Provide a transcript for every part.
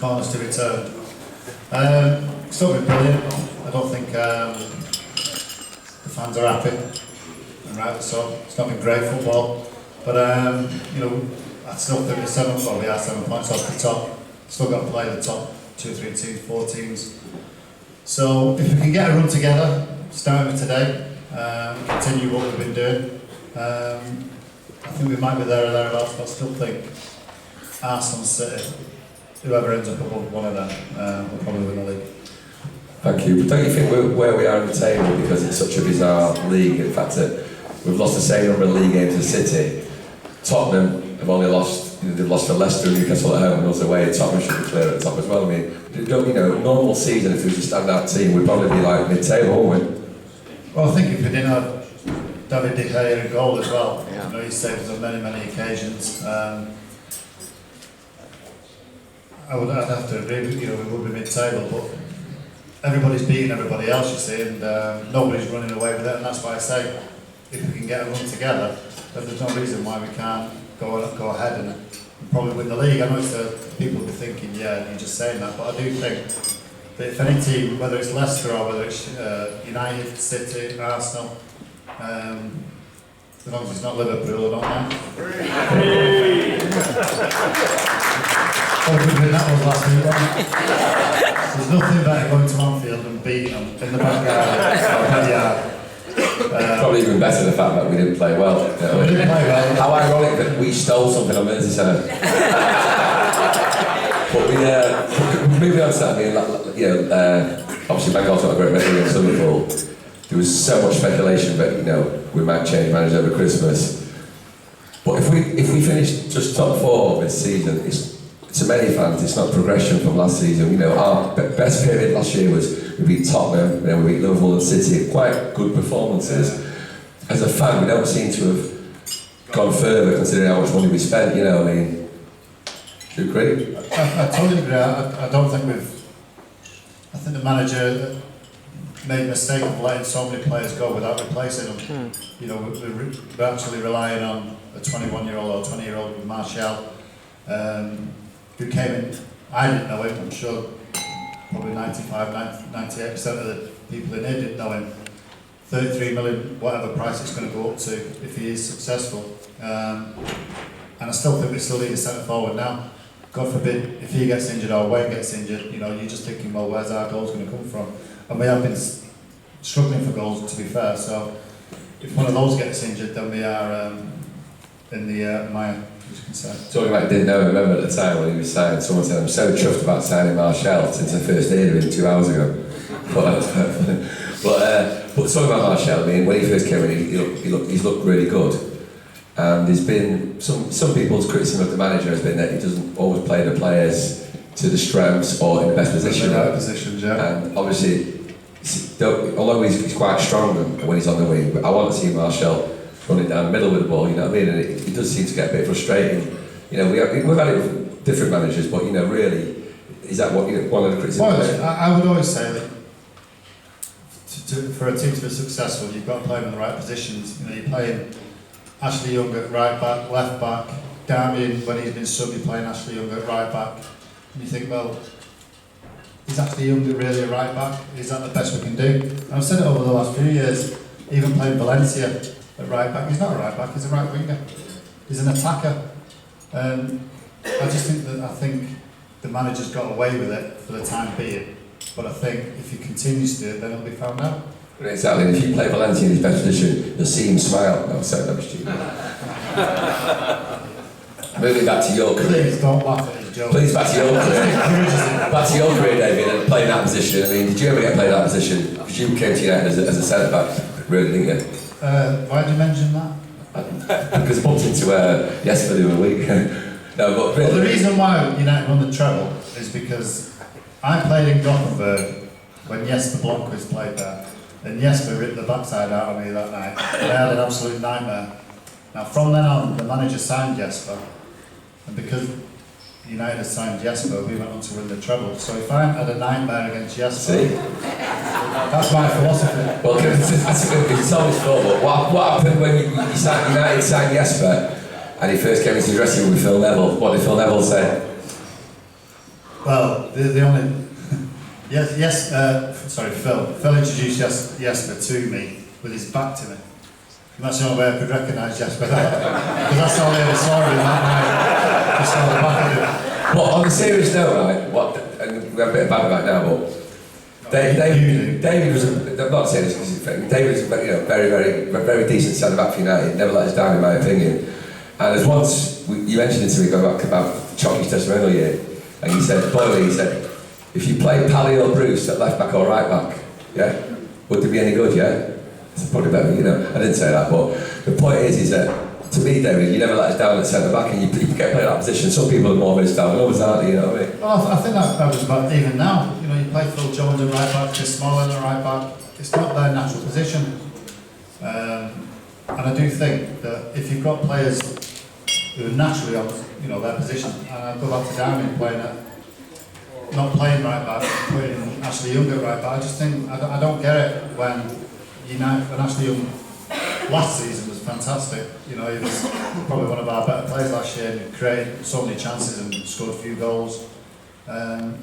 corners to return. Still been brilliant. I don't think the fans are happy, and rightly so. It's not been great football, but you know, I still think we are 7 points off the top. Still got to play the top 2 or 3 teams, 4 teams. So if we can get a run together, starting with today, continue what we've been doing, I think we might be there or thereabouts, but I still think Arsenal, City, whoever ends up above one of them will probably win the league. Thank you. But don't you think we're where we are on the table because it's such a bizarre league? In fact, we've lost the same number of league games as City. Tottenham have only lost, they've lost to Leicester and Newcastle at home and us away. Tottenham should be clear at the top as well. I mean, don't you know, normal season, if it was a standout team, we'd probably be like mid-table, wouldn't we? Well, I think if we didn't have David De Gea in goal as well, you know, he saved us on many occasions. I'd have to agree with you, we would be mid-table, but everybody's beating everybody else, you see, and nobody's running away with it, and that's why I say, if we can get a run together, then there's no reason why we can't go ahead and probably win the league. I know people will be thinking, yeah, you're just saying that, but I do think that if any team, whether it's Leicester or whether it's United, City, Arsenal, as long as it's not Liverpool, I don't mind. That was last week, wasn't it? There's nothing better going to Anfield and beating them in the backyard. Probably even better the fact that we didn't play well. You know? We didn't play well. How ironic that we stole something on Merseyside. But moving on to that, I mean, you know, obviously Bangor's got a great record against Liverpool. There was so much speculation that, you know, we might change managers over Christmas. But if we finish just top 4 this season, to many fans, it's not progression from last season. You know, our best period last year was we beat Tottenham, then we beat Liverpool and City. Quite good performances. As a fan, we don't seem to have gone further considering how much money we spent. You know, I mean, do you agree? I totally agree. I don't think I think the manager made a mistake of letting so many players go without replacing them. You know, we're actually relying on a 21-year-old or 20-year-old with Martial. Who came in, I didn't know him, I'm sure probably 98% of the people in here didn't know him. 33 million, whatever price it's going to go up to if he is successful. And I still think we still need a centre forward now. God forbid if he gets injured or Wayne gets injured, you know, you're just thinking, well, where's our goals going to come from? And we have been struggling for goals, to be fair, so if one of those gets injured, then we are in the mire. Talking about didn't know, I remember at the time when he was signed, someone said, I'm so chuffed about signing Martial since I first heard of him 2 hours ago. But talking about Martial, I mean, when he first came in, he's looked really good. And there's been some people's criticism of the manager has been that he doesn't always play the players to the strengths or in the best position. In the right positions, yeah. And obviously, although he's quite strong when he's on the wing, but I want to see Martial running down the middle with the ball, you know what I mean? And it does seem to get a bit frustrating. You know, we've had it with different managers, but you know, really, is that what one of the criticisms? Well, I would always say that for a team to be successful, you've got to play them in the right positions. You know, you're playing Ashley Young at right back, left back. Darmian, when he's been sub, you're playing Ashley Young at right back. And you think, well, is Ashley Young really a right back? Is that the best we can do? And I've said it over the last few years. Even playing Valencia at right back, he's not a right back, he's a right winger. He's an attacker. I just think the manager's got away with it for the time being. But I think if he continues to do it, then it'll be found out. Exactly, and if you play Valencia in his best position, you'll see him smile. No, sorry, that was stupid. Moving back to your career. Please don't laugh at his joke. Please, back to your career. Back to your career, David, and playing that position. I mean, did you ever get played that position? Because you came to United as a centre-back, really, didn't you? Why did you mention that? Because I bumped into Jesper the other week. No, but really, well, the reason why United won the treble is because I played in Gothenburg when Jesper Blomqvist played there. And Jesper ripped the backside out of me that night. And I had an absolute nightmare. Now from then on, the manager signed Jesper. And because United signed Jesper, we went on to win the treble. So if I had a nightmare against Jesper, that's my philosophy. Well, it's always thought, but what happened when United signed Jesper and he first came into the dressing room with Phil Neville? What did Phil Neville say? Well, the only Phil introduced Jesper to me with his back to me. And that's the only way I could recognise Jesper. Because that's the only I saw him that night. Just saw the back of him. Well, on a serious note, right, and we have a bit of bad right now, but David was, I'm not saying this because he's a David was very decent centre-back for United, never let us down in my opinion. And as once, you mentioned it to me going back about Chocky's testimonial year, and he said, Boyle, he said, if you play Pally or Bruce at left back or right back, yeah, would there be any good, yeah? It's probably better, I didn't say that, but the point is that, to me, David, you never let us down at centre back, and you get played that position. Some people are more let us down than others, aren't they? You know what I mean? Well, I think that was about even now. You play Phil Jones at right back, Chris Smalling at right back. It's not their natural position, and I do think that if you've got players who are naturally on, their position, and I go back to Darwin not playing right back, putting Ashley Young at right back. I just think I don't get it when Ashley Young last season was fantastic. He was probably one of our better players last year, and he created so many chances and scored a few goals. And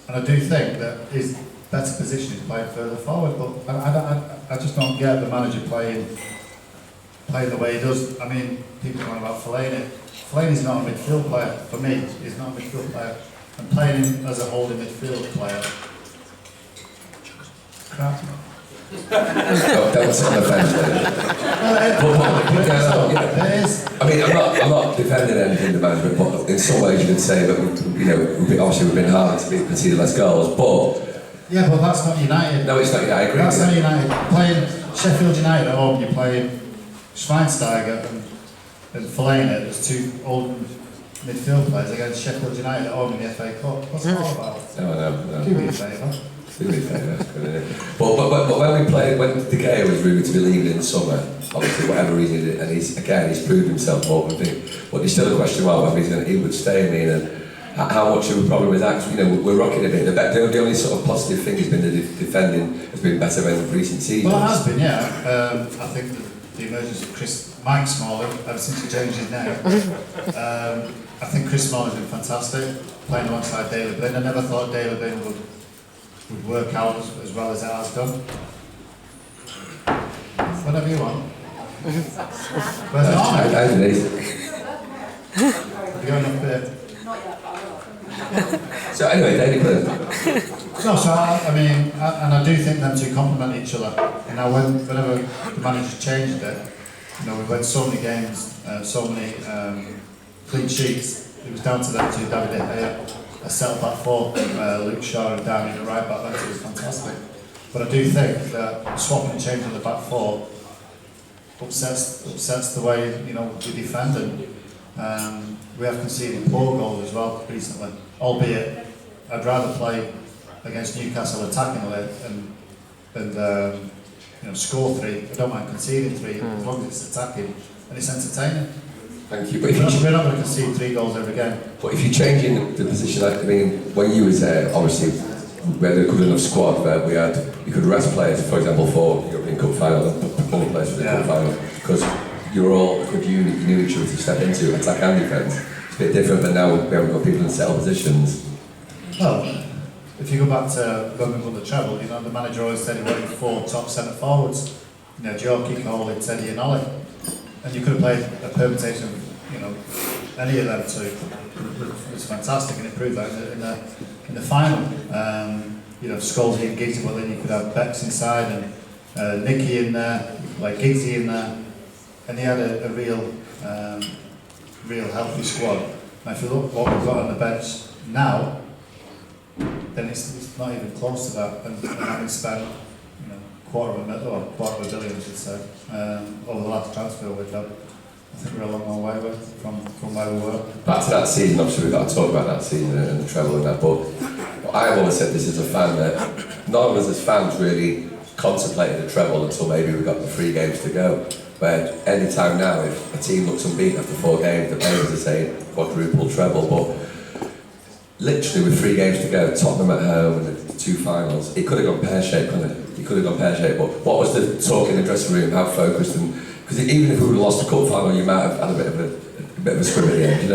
I do think that his better position is playing further forward, but I just don't get the manager playing the way he does. I mean, people talking about Fellaini. Fellaini's not a midfield player. For me, he's not a midfield player. And playing him as a holding midfield player, crap. Don't sit on the fence It is. I mean, I'm not defending anything the management, but in some ways you could say that we've been hard to concede less goals, but yeah, but that's not United. No, it's not United. I agree. That's not United. Playing Sheffield United at home, you're playing Schweinsteiger and Fellaini as two old midfield players against Sheffield United at home in the FA Cup. What's that all about? No. Do me a favour. But when De Gea was rumoured to be leaving in the summer, obviously whatever reason, and he's proved himself more than thing. But there's still a question about whether he would stay. I mean, and how much of a problem is that? We're rocking a bit. The only sort of positive thing has been the defending has been better in recent seasons. Well, it has been, yeah. I think the emergence of Mike Smalling, ever since he changed his name, I think Chris Smalling's been fantastic, playing alongside David Blind. I never thought David Blind would work out as well as it has done. Whatever you want. Where's the army? Have you got enough beer? Not yet, but I will. So anyway, David Blind. No, so I mean, and I do think them two complement each other. And now whenever the manager changed it, we've won so many games, so many clean sheets. It was down to them two, David De Gea. A set back four, Luke Shaw and Darwin at right back, that was fantastic. But I do think that swapping and changing the back four upsets the way we defend, and we have conceded poor goals as well recently. Albeit, I'd rather play against Newcastle attacking way and score three. I don't mind conceding three as long as it's attacking and it's entertaining. Thank you. But we're not going to concede 3 goals every game. But if you're changing the position, I mean, when you was there, obviously, we had a good enough squad where you could rest players, for example, for the European Cup final, and only players for the Cup final, because you were all a good unit, you knew each other to step into, attack and defence. It's a bit different than now, we haven't got people in settled positions. Well, if you go back to when we won the treble, the manager always said he wanted 4 top centre forwards. Joe Cole, Teddy and Ollie. And you could have played a permutation of, any of them two. It was fantastic, and it proved that in the final. Scholes and Giggsy, but then you could have Bex inside and Nicky in there, like Giggsy in there, and he had a real healthy squad. And if you look what we've got on the bench now, then it's not even close to that, and having spent quarter of a billion, I should say, over the last transfer window. I think we're a long way away from where we were. Back to that season, obviously we've got to talk about that season and the treble and that, but I've always said this as a fan, that none of us as fans really contemplated a treble until maybe we got the 3 games to go. But any time now, if a team looks unbeaten after 4 games, the players are saying quadruple treble, but literally with 3 games to go, Tottenham at home and the 2 finals, it could have gone pear-shaped, couldn't it? It could have gone pear-shaped, but what was the talk in the dressing room, how focused, and because even if we would have lost the cup final, you might have had a bit of a scrim at the end,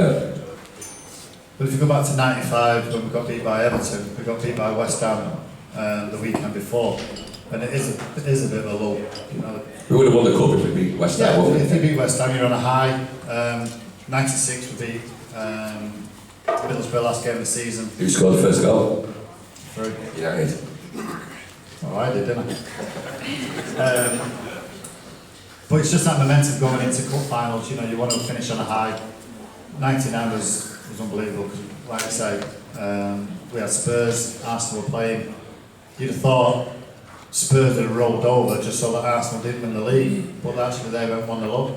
But if you go back to '95, when we got beat by Everton, we got beat by West Ham the weekend before, and it is a bit of a lull. You know. We would have won the cup if we beat West Ham. Yeah, wouldn't if we? you beat West Ham, you're on a high. '96 we beat Middlesbrough last game of the season. Who scored the first goal? For United. Oh, I did, didn't I? But it's just that momentum going into cup finals. You know, you want to finish on a high. '99 was unbelievable because, like I say, we had Spurs, Arsenal were playing. You'd have thought Spurs had rolled over just so that Arsenal didn't win the league, but actually they went 1-0 up.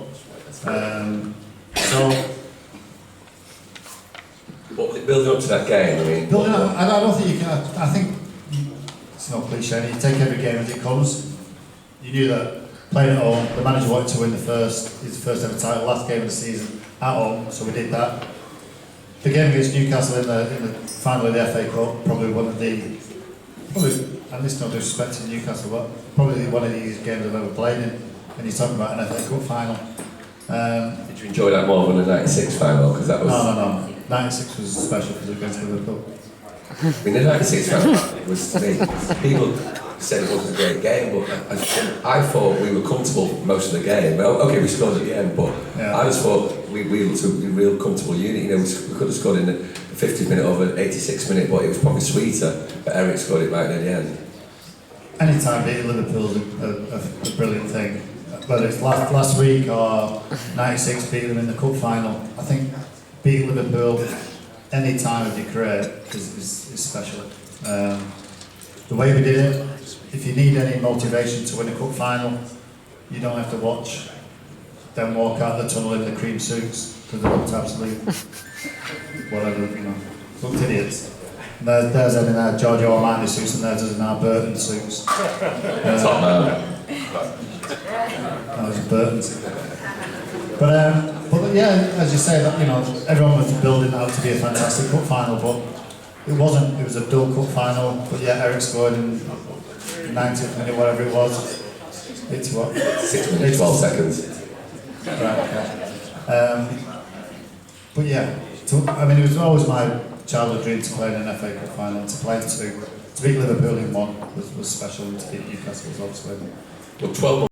So, But building up to that game, I mean. building up, I don't think you can. I think it's not cliche. You take every game as it comes. You knew that playing at home, the manager wanted to win his first ever title, last game of the season at home, so we did that. The game against Newcastle in the final of the FA Cup, probably, and this no disrespect to Newcastle, but probably one of the easiest games I've ever played in. And you're talking about an FA Cup final. Did you enjoy that more than the '96 final? Because that was. No. '96 was special because it was against Liverpool. I mean, the '96 final was to me. People said it wasn't a great game, but I thought we were comfortable most of the game. Well, okay, we scored at the end, but Yeah. I just thought we looked a real comfortable unit. You know, we could have scored in the 50th minute over 86th minute, but it was probably sweeter. But Eric scored it right near the end. Anytime beating Liverpool is a brilliant thing. Whether it's last week or '96 beating them in the cup final, I think beating Liverpool any time of your career is special. The way we did it, if you need any motivation to win a cup final, you don't have to watch them walk out the tunnel in the cream suits because they looked absolute whatever, you know, looked idiots. And there's in our Giorgio Armani suits and there's in our Burton suits. Top man. That was Burton's. But yeah, as you say, that, you know, everyone was building out to be a fantastic cup final, but it wasn't. It was a dull cup final. But yeah, Eric scored in 90th minute, whatever it was. It's what? 6 minutes, 12 seconds. Right. Okay. But yeah, I mean, it was always my childhood dream to play in an FA Cup final, and to play to beat Liverpool in one was special, and to beat Newcastle was obviously. Well, 12